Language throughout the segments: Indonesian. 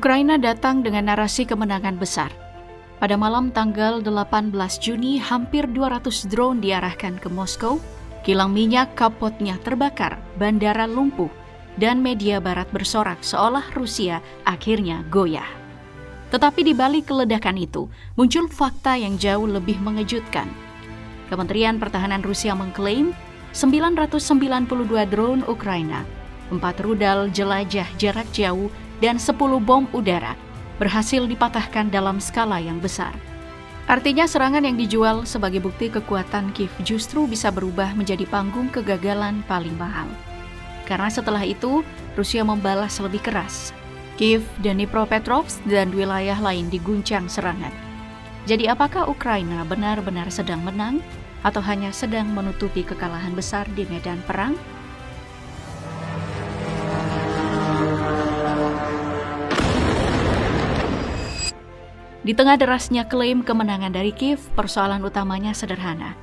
Ukraina datang dengan narasi kemenangan besar. Pada malam tanggal 18 Juni, hampir 200 drone diarahkan ke Moskow, kilang minyak kapotnya terbakar, bandara lumpuh, dan media barat bersorak seolah Rusia akhirnya goyah. Tetapi di balik ledakan itu, muncul fakta yang jauh lebih mengejutkan. Kementerian Pertahanan Rusia mengklaim 992 drone Ukraina, 4 rudal jelajah jarak jauh, dan 10 bom udara berhasil dipatahkan dalam skala yang besar. Artinya serangan yang dijual sebagai bukti kekuatan Kiev justru bisa berubah menjadi panggung kegagalan paling mahal. Karena setelah itu, Rusia membalas lebih keras. Kiev, Dnipropetrovsk, dan wilayah lain diguncang serangan. Jadi apakah Ukraina benar-benar sedang menang atau hanya sedang menutupi kekalahan besar di medan perang? Di tengah derasnya klaim kemenangan dari Kiev, persoalan utamanya sederhana.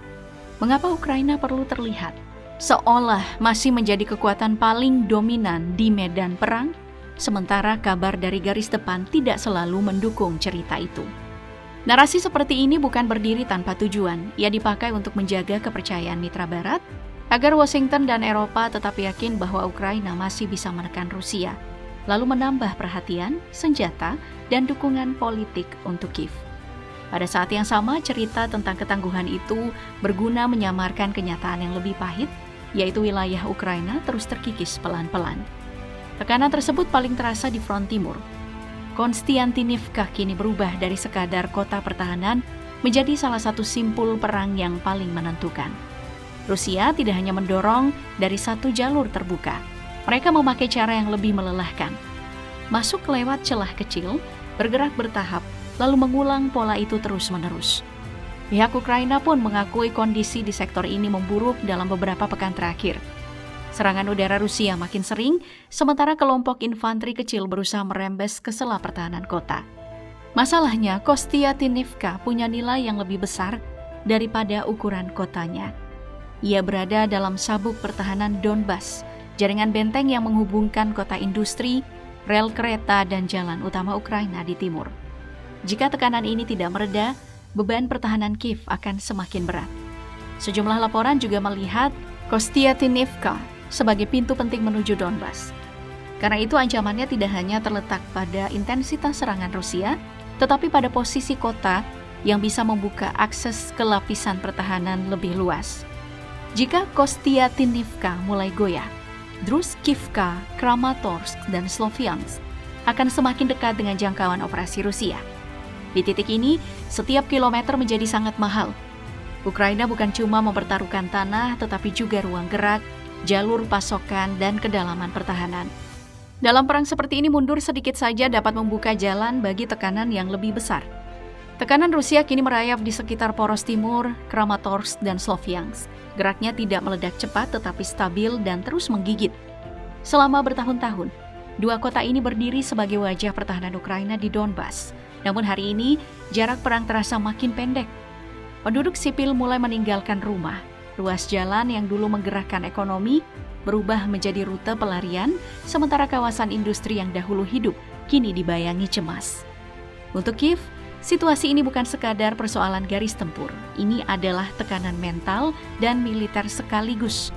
Mengapa Ukraina perlu terlihat seolah masih menjadi kekuatan paling dominan di medan perang, sementara kabar dari garis depan tidak selalu mendukung cerita itu? Narasi seperti ini bukan berdiri tanpa tujuan. Ia dipakai untuk menjaga kepercayaan mitra Barat, agar Washington dan Eropa tetap yakin bahwa Ukraina masih bisa menekan Rusia, lalu menambah perhatian, senjata, dan dukungan politik untuk Kiev. Pada saat yang sama, cerita tentang ketangguhan itu berguna menyamarkan kenyataan yang lebih pahit, yaitu wilayah Ukraina terus terkikis pelan-pelan. Tekanan tersebut paling terasa di front timur. Konstantinivka kini berubah dari sekadar kota pertahanan menjadi salah satu simpul perang yang paling menentukan. Rusia tidak hanya mendorong dari satu jalur terbuka, mereka memakai cara yang lebih melelahkan. Masuk lewat celah kecil, bergerak bertahap, lalu mengulang pola itu terus-menerus. Pihak Ukraina pun mengakui kondisi di sektor ini memburuk dalam beberapa pekan terakhir. Serangan udara Rusia makin sering, sementara kelompok infanteri kecil berusaha merembes ke sela pertahanan kota. Masalahnya, Kostiantynivka punya nilai yang lebih besar daripada ukuran kotanya. Ia berada dalam sabuk pertahanan Donbas, jaringan benteng yang menghubungkan kota industri, rel kereta, dan jalan utama Ukraina di timur. Jika tekanan ini tidak mereda, beban pertahanan Kiev akan semakin berat. Sejumlah laporan juga melihat Kostiantynivka sebagai pintu penting menuju Donbas. Karena itu ancamannya tidak hanya terletak pada intensitas serangan Rusia, tetapi pada posisi kota yang bisa membuka akses ke lapisan pertahanan lebih luas. Jika Kostiantynivka mulai goyah, Druskivka, Kramatorsk, dan Sloviansk akan semakin dekat dengan jangkauan operasi Rusia. Di titik ini, setiap kilometer menjadi sangat mahal. Ukraina bukan cuma mempertaruhkan tanah, tetapi juga ruang gerak, jalur pasokan, dan kedalaman pertahanan. Dalam perang seperti ini, mundur sedikit saja dapat membuka jalan bagi tekanan yang lebih besar. Tekanan Rusia kini merayap di sekitar poros timur, Kramatorsk, dan Sloviansk. Geraknya tidak meledak cepat tetapi stabil dan terus menggigit. Selama bertahun-tahun, dua kota ini berdiri sebagai wajah pertahanan Ukraina di Donbas. Namun hari ini, jarak perang terasa makin pendek. Penduduk sipil mulai meninggalkan rumah. Ruas jalan yang dulu menggerakkan ekonomi berubah menjadi rute pelarian, sementara kawasan industri yang dahulu hidup kini dibayangi cemas. Untuk Kiev, situasi ini bukan sekadar persoalan garis tempur. Ini adalah tekanan mental dan militer sekaligus.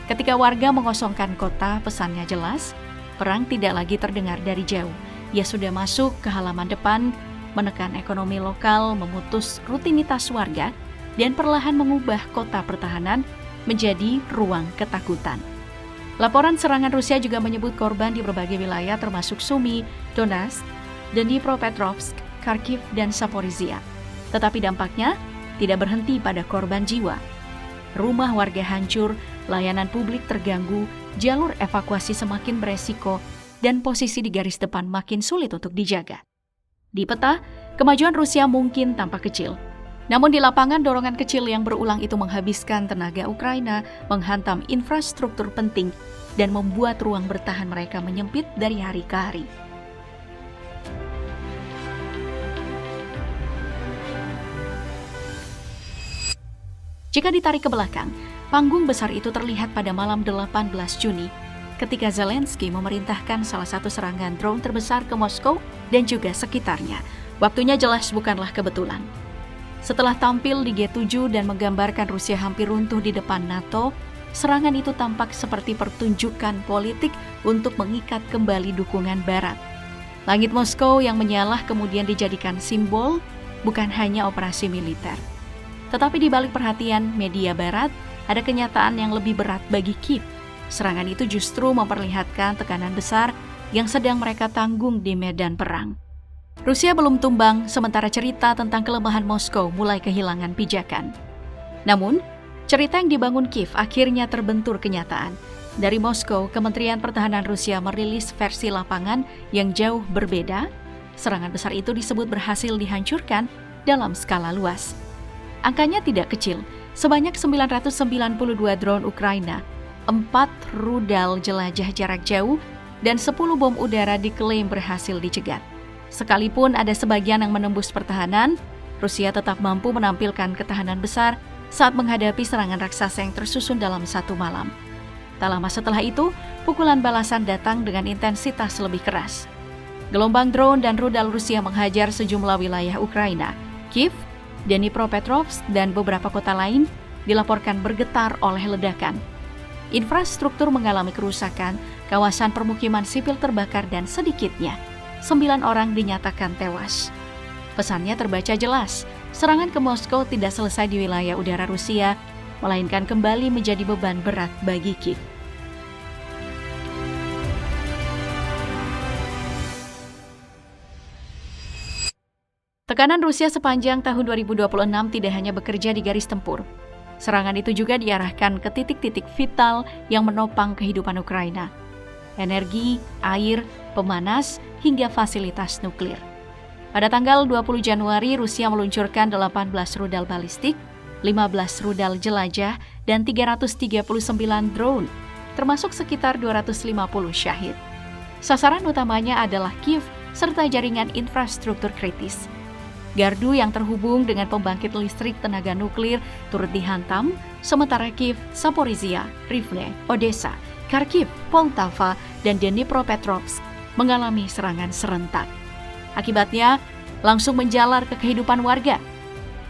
Ketika warga mengosongkan kota, pesannya jelas, perang tidak lagi terdengar dari jauh. Ia sudah masuk ke halaman depan, menekan ekonomi lokal, memutus rutinitas warga, dan perlahan mengubah kota pertahanan menjadi ruang ketakutan. Laporan serangan Rusia juga menyebut korban di berbagai wilayah termasuk Sumy, Donetsk, Dnipropetrovsk, Kharkiv, dan Zaporizhia. Tetapi dampaknya tidak berhenti pada korban jiwa. Rumah warga hancur, layanan publik terganggu, jalur evakuasi semakin beresiko, dan posisi di garis depan makin sulit untuk dijaga. Di peta, kemajuan Rusia mungkin tampak kecil. Namun di lapangan, dorongan kecil yang berulang itu menghabiskan tenaga Ukraina, menghantam infrastruktur penting, dan membuat ruang bertahan mereka menyempit dari hari ke hari. Jika ditarik ke belakang, panggung besar itu terlihat pada malam 18 Juni, ketika Zelensky memerintahkan salah satu serangan drone terbesar ke Moskow dan juga sekitarnya. Waktunya jelas bukanlah kebetulan. Setelah tampil di G7 dan menggambarkan Rusia hampir runtuh di depan NATO, serangan itu tampak seperti pertunjukan politik untuk mengikat kembali dukungan Barat. Langit Moskow yang menyala kemudian dijadikan simbol, bukan hanya operasi militer. Tetapi di balik perhatian media Barat, ada kenyataan yang lebih berat bagi Kiev. Serangan itu justru memperlihatkan tekanan besar yang sedang mereka tanggung di medan perang. Rusia belum tumbang, sementara cerita tentang kelemahan Moskow mulai kehilangan pijakan. Namun, cerita yang dibangun Kiev akhirnya terbentur kenyataan. Dari Moskow, Kementerian Pertahanan Rusia merilis versi lapangan yang jauh berbeda. Serangan besar itu disebut berhasil dihancurkan dalam skala luas. Angkanya tidak kecil, sebanyak 992 drone Ukraina, 4 rudal jelajah jarak jauh, dan 10 bom udara diklaim berhasil dicegat. Sekalipun ada sebagian yang menembus pertahanan, Rusia tetap mampu menampilkan ketahanan besar saat menghadapi serangan raksasa yang tersusun dalam satu malam. Tak lama setelah itu, pukulan balasan datang dengan intensitas lebih keras. Gelombang drone dan rudal Rusia menghajar sejumlah wilayah Ukraina. Kiev, Dnipropetrovsk, dan beberapa kota lain dilaporkan bergetar oleh ledakan. Infrastruktur mengalami kerusakan, kawasan permukiman sipil terbakar dan sedikitnya 9 orang dinyatakan tewas. Pesannya terbaca jelas, serangan ke Moskow tidak selesai di wilayah udara Rusia, melainkan kembali menjadi beban berat bagi Kiev. Tekanan Rusia sepanjang tahun 2026 tidak hanya bekerja di garis tempur. Serangan itu juga diarahkan ke titik-titik vital yang menopang kehidupan Ukraina. Energi, air, pemanas, hingga fasilitas nuklir. Pada tanggal 20 Januari, Rusia meluncurkan 18 rudal balistik, 15 rudal jelajah, dan 339 drone, termasuk sekitar 250 syahid. Sasaran utamanya adalah Kiev serta jaringan infrastruktur kritis. Gardu yang terhubung dengan pembangkit listrik tenaga nuklir turut dihantam, sementara Kiev, Zaporizhia, Rivne, Odessa, Kharkiv, Poltava, dan Dnipropetrovsk mengalami serangan serentak. Akibatnya, langsung menjalar ke kehidupan warga.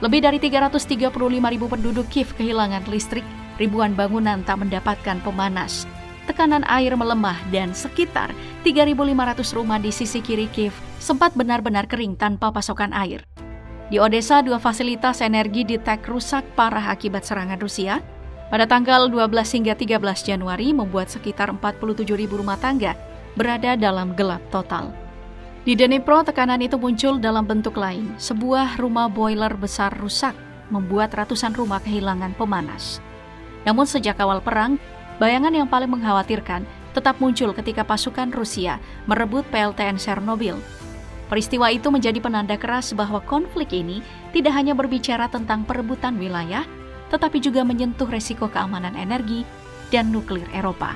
Lebih dari 335.000 penduduk Kiev kehilangan listrik, ribuan bangunan tak mendapatkan pemanas. Tekanan air melemah dan sekitar 3.500 rumah di sisi kiri Kiev sempat benar-benar kering tanpa pasokan air. Di Odessa, 2 fasilitas energi ditek rusak parah akibat serangan Rusia. Pada tanggal 12 hingga 13 Januari membuat sekitar 47.000 rumah tangga berada dalam gelap total. Di Dnipro, tekanan itu muncul dalam bentuk lain. Sebuah rumah boiler besar rusak, membuat ratusan rumah kehilangan pemanas. Namun sejak awal perang, bayangan yang paling mengkhawatirkan tetap muncul ketika pasukan Rusia merebut PLTN Chernobyl. Peristiwa itu menjadi penanda keras bahwa konflik ini tidak hanya berbicara tentang perebutan wilayah, tetapi juga menyentuh resiko keamanan energi dan nuklir Eropa.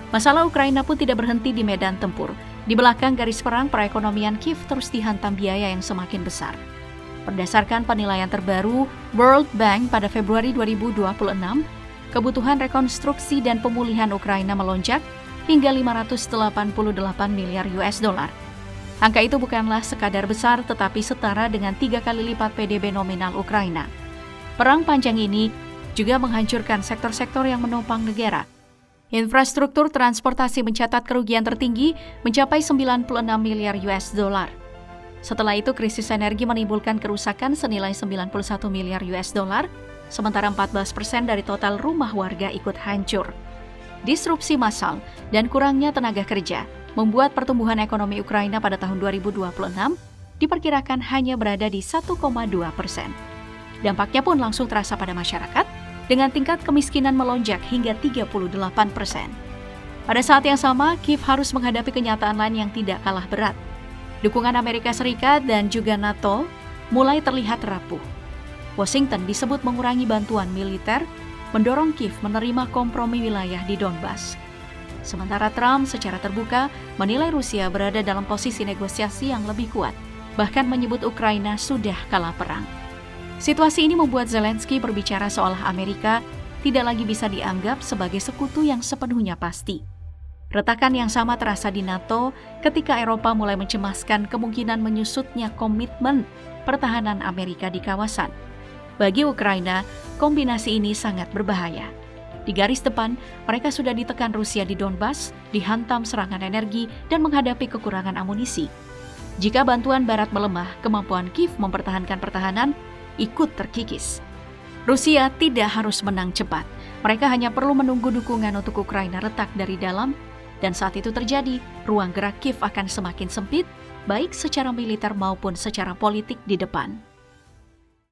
Masalah Ukraina pun tidak berhenti di medan tempur. Di belakang garis perang, perekonomian Kiev terus dihantam biaya yang semakin besar. Berdasarkan penilaian terbaru World Bank pada Februari 2026, kebutuhan rekonstruksi dan pemulihan Ukraina melonjak hingga 588 miliar US dollar. Angka itu bukanlah sekadar besar, tetapi setara dengan 3 kali lipat PDB nominal Ukraina. Perang panjang ini juga menghancurkan sektor-sektor yang menopang negara. Infrastruktur transportasi mencatat kerugian tertinggi mencapai 96 miliar US dollar. Setelah itu, krisis energi menimbulkan kerusakan senilai 91 miliar US dollar, sementara 14% dari total rumah warga ikut hancur. Disrupsi massal dan kurangnya tenaga kerja membuat pertumbuhan ekonomi Ukraina pada tahun 2026 diperkirakan hanya berada di 1,2%. Dampaknya pun langsung terasa pada masyarakat, dengan tingkat kemiskinan melonjak hingga 38%. Pada saat yang sama, Kiev harus menghadapi kenyataan lain yang tidak kalah berat. Dukungan Amerika Serikat dan juga NATO mulai terlihat rapuh. Washington disebut mengurangi bantuan militer, mendorong Kiev menerima kompromi wilayah di Donbas. Sementara Trump secara terbuka menilai Rusia berada dalam posisi negosiasi yang lebih kuat, bahkan menyebut Ukraina sudah kalah perang. Situasi ini membuat Zelensky berbicara seolah Amerika tidak lagi bisa dianggap sebagai sekutu yang sepenuhnya pasti. Retakan yang sama terasa di NATO ketika Eropa mulai mencemaskan kemungkinan menyusutnya komitmen pertahanan Amerika di kawasan. Bagi Ukraina, kombinasi ini sangat berbahaya. Di garis depan, mereka sudah ditekan Rusia di Donbas, dihantam serangan energi, dan menghadapi kekurangan amunisi. Jika bantuan Barat melemah, kemampuan Kiev mempertahankan pertahanan ikut terkikis. Rusia tidak harus menang cepat. Mereka hanya perlu menunggu dukungan untuk Ukraina retak dari dalam, dan saat itu terjadi, ruang gerak Kiev akan semakin sempit, baik secara militer maupun secara politik di depan.